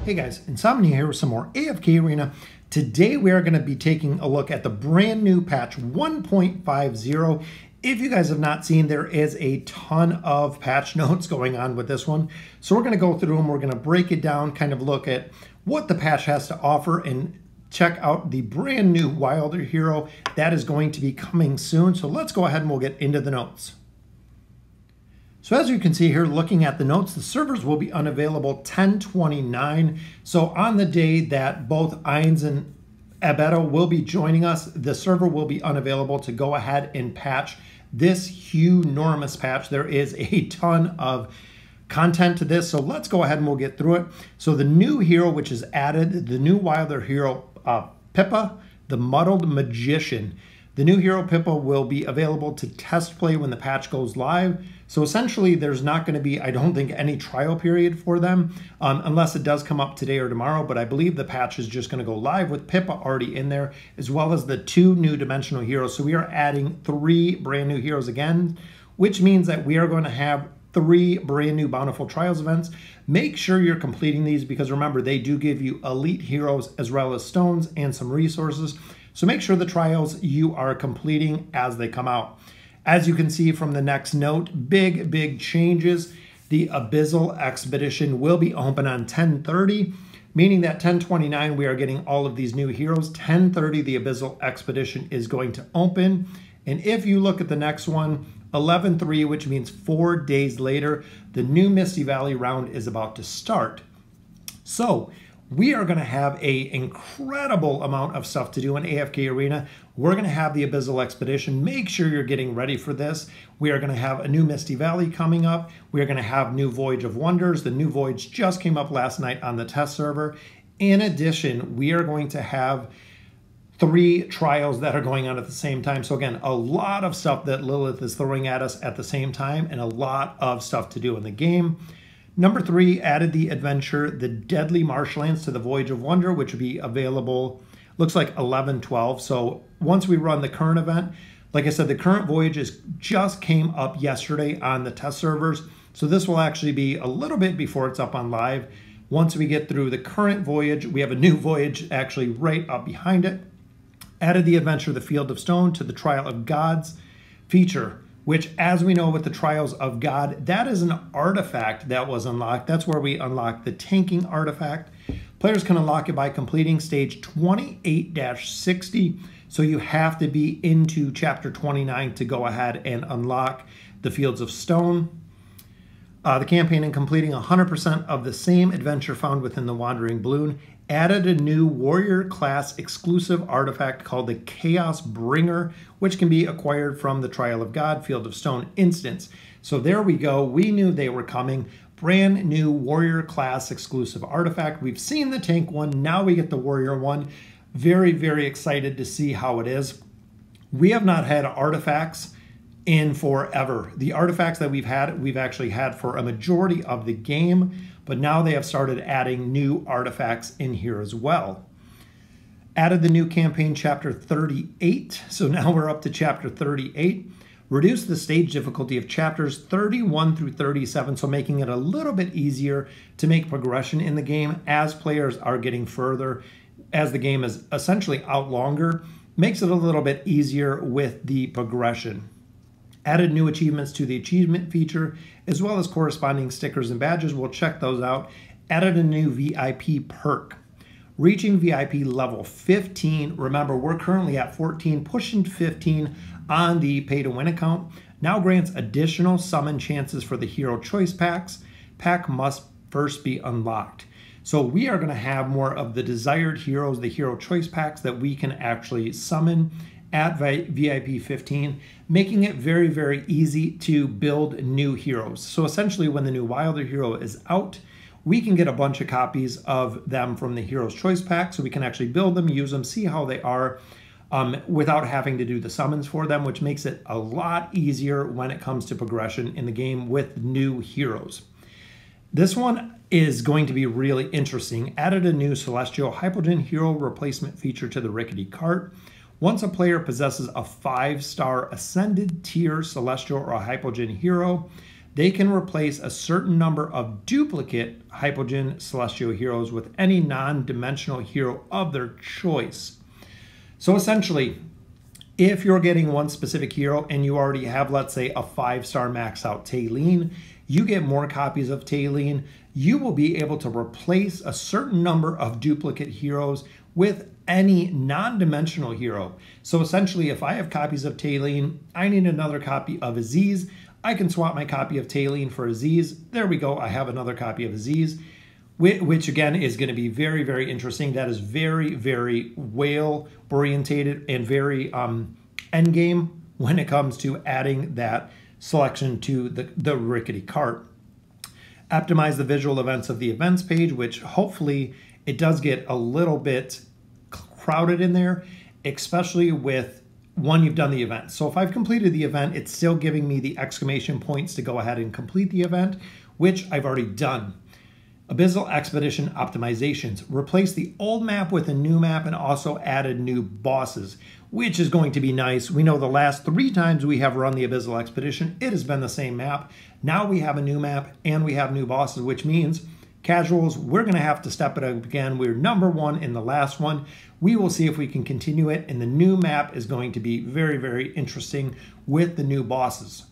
Hey guys, Insomnia here with some more AFK Arena. Today we are going to be taking a look at the brand new patch 1.50. If you guys have not seen, there is a ton of patch notes going on with this one. So we're going to go through them, we're going to break it down, kind of look at what the patch has to offer and check out the brand new Wilder hero that is going to be coming soon. So let's go ahead and we'll get into the notes. So as you can see here, looking at the notes, the servers will be unavailable 10/29. So on the day that both Ines and Abyssal will be joining us, the server will be unavailable to go ahead and patch this huge patch. There is a ton of content to this, so let's go ahead and we'll get through it. So the new hero which is added, the new Wilder hero, Pippa, the Muddled Magician. The new hero Pippa will be available to test play when the patch goes live. So essentially there's not going to be, I don't think, any trial period for them unless it does come up today or tomorrow, but I believe the patch is just going to go live with Pippa already in there, as well as the 2 new dimensional heroes. So we are adding 3 brand new heroes again, which means that we are going to have 3 brand new Bountiful Trials events. Make sure you're completing these because remember, they do give you elite heroes as well as stones and some resources. So make sure the trials you are completing as they come out. As you can see from the next note, big changes. The Abyssal Expedition will be open on 10:30, meaning that 10:29 we are getting all of these new heroes. 10:30 the Abyssal Expedition is going to open. And if you look at the next one, 11:3, which means 4 days later, the new Misty Valley round is about to start. So we are going to have an incredible amount of stuff to do in AFK Arena. We're going to have the Abyssal Expedition. Make sure you're getting ready for this. We are going to have a new Misty Valley coming up. We are going to have new Voyage of Wonders. The new Voyage just came up last night on the test server. In addition, we are going to have 3 trials that are going on at the same time. So again, a lot of stuff that Lilith is throwing at us at the same time and a lot of stuff to do in the game. Number 3, added the adventure, The Deadly Marshlands, to the Voyage of Wonder, which will be available, looks like 11/12. So once we run the current event, like I said, the current voyages just came up yesterday on the test servers. So this will actually be a little bit before it's up on live. Once we get through the current voyage, we have a new voyage actually right up behind it. Added the adventure, The Field of Stone, to the Trial of Gods feature, which, as we know with the Trials of God, that is an artifact that was unlocked. That's where we unlock the tanking artifact. Players can unlock it by completing stage 28-60. So you have to be into chapter 29 to go ahead and unlock the Fields of Stone. The campaign and completing 100% of the same adventure found within the Wandering Balloon. Added a new warrior class exclusive artifact called the Chaos Bringer, which can be acquired from the Trial of God, Field of Stone instance. So there we go. We knew they were coming. Brand new warrior class exclusive artifact. We've seen the tank one. Now we get the warrior one. Very excited to see how it is. We have not had artifacts in forever. The artifacts that we've actually had for a majority of the game, but now they have started adding new artifacts in here as well. Added the new campaign chapter 38, so now we're up to chapter 38. Reduced the stage difficulty of chapters 31 through 37, so making it a little bit easier to make progression in the game as players are getting further, as the game is essentially out longer, makes it a little bit easier with the progression. Added new achievements to the achievement feature, as well as corresponding stickers and badges. We'll check those out. Added a new VIP perk. Reaching VIP level 15. Remember, we're currently at 14, pushing 15 on the pay-to-win account. Now grants additional summon chances for the hero choice packs. Pack must first be unlocked. So we are going to have more of the desired heroes, the hero choice packs that we can actually summon at VIP 15, making it very easy to build new heroes. So essentially when the new Wilder hero is out, we can get a bunch of copies of them from the Hero's Choice Pack, so we can actually build them, use them, see how they are without having to do the summons for them, which makes it a lot easier when it comes to progression in the game with new heroes. This one is going to be really interesting. Added a new Celestial Hypogen hero replacement feature to the Rickety Cart. Once a player possesses a 5-star Ascended tier Celestial or Hypogen hero, they can replace a certain number of duplicate Hypogen Celestial heroes with any non-dimensional hero of their choice. So essentially, if you're getting one specific hero and you already have, let's say, a 5-star max out Tailene, you get more copies of Tailene, you will be able to replace a certain number of duplicate heroes with any non-dimensional hero. So essentially, if I have copies of Tailene, I need another copy of Aziz. I can swap my copy of Tailene for Aziz. There we go, I have another copy of Aziz, which again is going to be very, very interesting. That is very, very whale orientated and very endgame when it comes to adding that selection to the rickety cart. Optimize the visual events of the events page, which hopefully it does get a little bit crowded in there, especially with when you've done the event. So if I've completed the event, it's still giving me the exclamation points to go ahead and complete the event, which I've already done. Abyssal Expedition optimizations. Replace the old map with a new map and also added new bosses, which is going to be nice. We know the last 3 times we have run the Abyssal Expedition, it has been the same map. Now we have a new map and we have new bosses, which means casuals, we're going to have to step it up again. We're #1 in the last one. We will see if we can continue it, and the new map is going to be very, very interesting with the new bosses.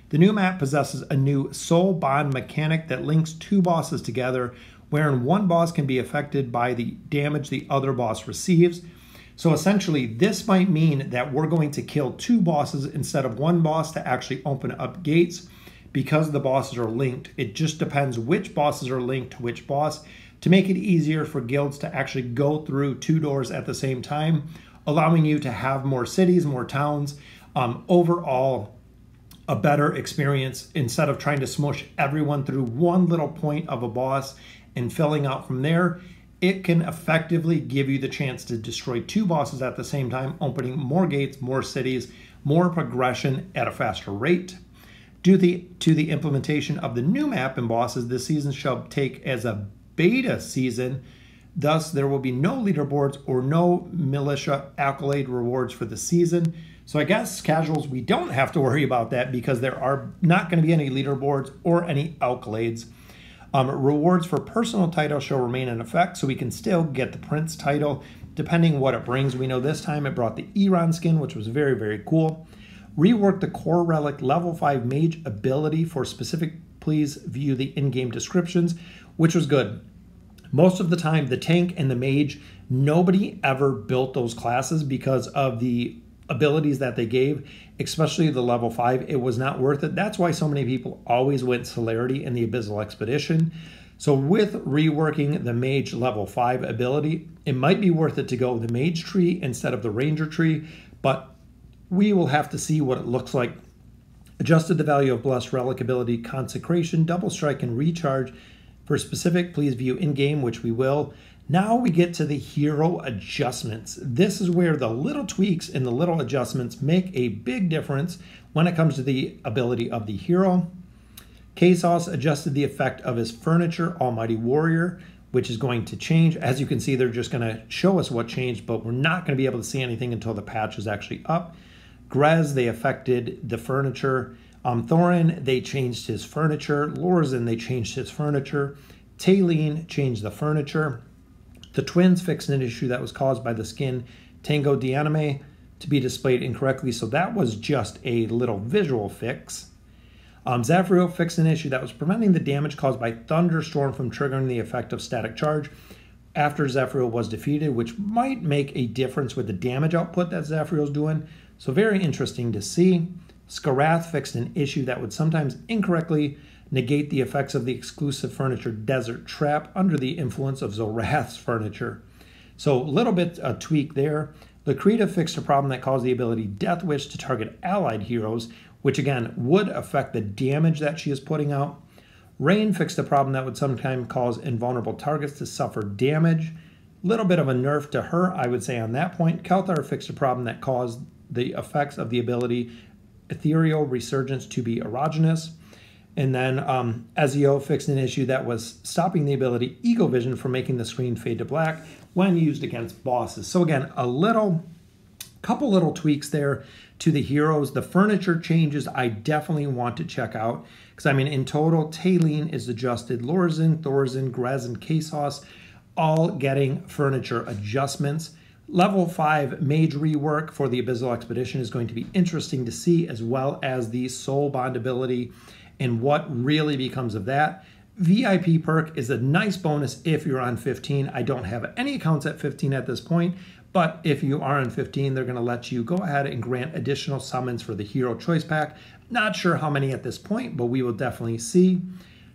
The new map possesses a new soul bond mechanic that links 2 bosses together, wherein one boss can be affected by the damage the other boss receives. So essentially, this might mean that we're going to kill 2 bosses instead of 1 boss to actually open up gates because the bosses are linked. It just depends which bosses are linked to which boss to make it easier for guilds to actually go through 2 doors at the same time, allowing you to have more cities, more towns, overall a better experience instead of trying to smush everyone through one little point of a boss and filling out from there. It can effectively give you the chance to destroy 2 bosses at the same time, opening more gates, more cities, more progression at a faster rate. Due to the implementation of the new map and bosses, this season shall take as a beta season. Thus, there will be no leaderboards or no militia accolade rewards for the season. So I guess casuals, we don't have to worry about that because there are not going to be any leaderboards or any accolades. Rewards for personal titles shall remain in effect, so we can still get the Prince title depending what it brings. We know this time it brought the Eron skin, which was very, very cool. Rework the core relic level 5 mage ability for specific. Please view the in-game descriptions, which was good. Most of the time, the tank and the mage, nobody ever built those classes because of the abilities that they gave, especially the level 5. It was not worth it. That's why so many people always went Celerity in the Abyssal Expedition. So with reworking the mage level 5 ability, it might be worth it to go the mage tree instead of the ranger tree, but we will have to see what it looks like. Adjusted the value of Blessed Relic ability Consecration, Double Strike, and Recharge. For specific, please view in-game, which we will. Now we get to the hero adjustments. This is where the little tweaks and the little adjustments make a big difference when it comes to the ability of the hero. Kaisos adjusted the effect of his furniture, Almighty Warrior, which is going to change. As you can see, they're just going to show us what changed, but we're not going to be able to see anything until the patch is actually up. Grez, they affected the furniture. Thorin, they changed his furniture. Lorzin, they changed his furniture. Tailene changed the furniture. The twins fixed an issue that was caused by the skin Tango Dianime to be displayed incorrectly, so that was just a little visual fix. Zafriel fixed an issue that was preventing the damage caused by Thunderstorm from triggering the effect of Static Charge after Zafriel was defeated, which might make a difference with the damage output that Zafriel's doing, so very interesting to see. Skarath fixed an issue that would sometimes incorrectly negate the effects of the exclusive furniture Desert Trap under the influence of Zorath's furniture. So a little bit of tweak there. Lakrita fixed a problem that caused the ability Death Wish to target allied heroes, which again would affect the damage that she is putting out. Rain fixed a problem that would sometimes cause invulnerable targets to suffer damage. Little bit of a nerf to her, I would say, on that point. Kelthar fixed a problem that caused the effects of the ability Ethereal Resurgence to be erogenous. And then Ezio fixed an issue that was stopping the ability Ego Vision from making the screen fade to black when used against bosses. So again, couple little tweaks there to the heroes. The furniture changes I definitely want to check out, because I mean, in total, Talene is adjusted, Lorzen, Thorzen, Grez, and Kasos all getting furniture adjustments. Level 5 mage rework for the Abyssal Expedition is going to be interesting to see, as well as the soul bond ability and what really becomes of that. VIP perk is a nice bonus if you're on 15. I don't have any accounts at 15 at this point, but if you are on 15, they're going to let you go ahead and grant additional summons for the Hero Choice Pack. Not sure how many at this point, but we will definitely see.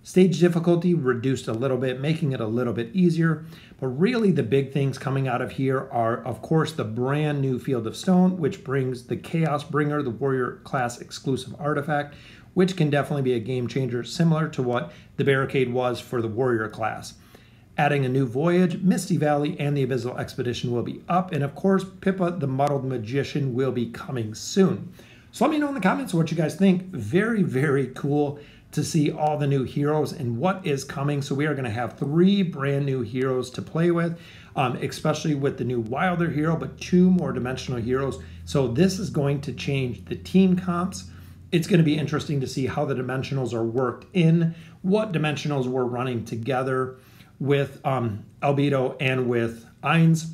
Stage difficulty reduced a little bit, making it a little bit easier. But really the big things coming out of here are, of course, the brand new Field of Stone, which brings the Chaos Bringer, the warrior class exclusive artifact, which can definitely be a game changer, similar to what the Barricade was for the warrior class. Adding a new voyage, Misty Valley and the Abyssal Expedition will be up. And of course, Pippa the Muddled Magician will be coming soon. So let me know in the comments what you guys think. Very, very cool to see all the new heroes and what is coming. So we are going to have 3 brand new heroes to play with, especially with the new Wilder hero, but 2 more dimensional heroes. So this is going to change the team comps. It's going to be interesting to see how the dimensionals are worked in, what dimensionals we're running together with Albedo and with Ainz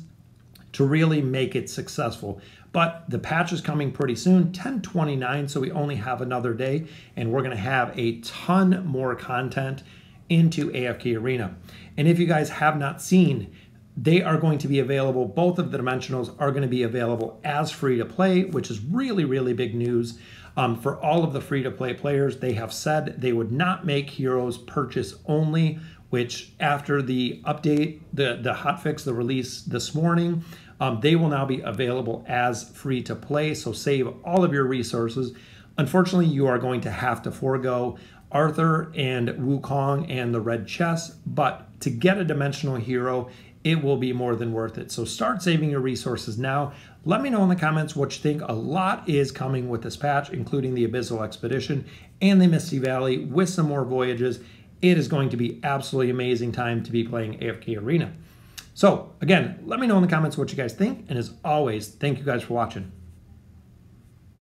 to really make it successful. But the patch is coming pretty soon, 10/29, so we only have another day, and we're going to have a ton more content into AFK Arena. And if you guys have not seen, they are going to be available, both of the dimensionals are going to be available as free to play, which is really, really big news. For all of the free to play players, they have said they would not make heroes purchase only, which after the update, the hotfix, the release this morning, they will now be available as free to play, so save all of your resources. Unfortunately, you are going to have to forego Arthur and Wukong and the red chest, but to get a dimensional hero, it will be more than worth it. So start saving your resources now. Let me know in the comments what you think. A lot is coming with this patch, including the Abyssal Expedition and the Misty Valley with some more voyages. It is going to be absolutely amazing time to be playing AFK Arena. So again, let me know in the comments what you guys think. And as always, thank you guys for watching.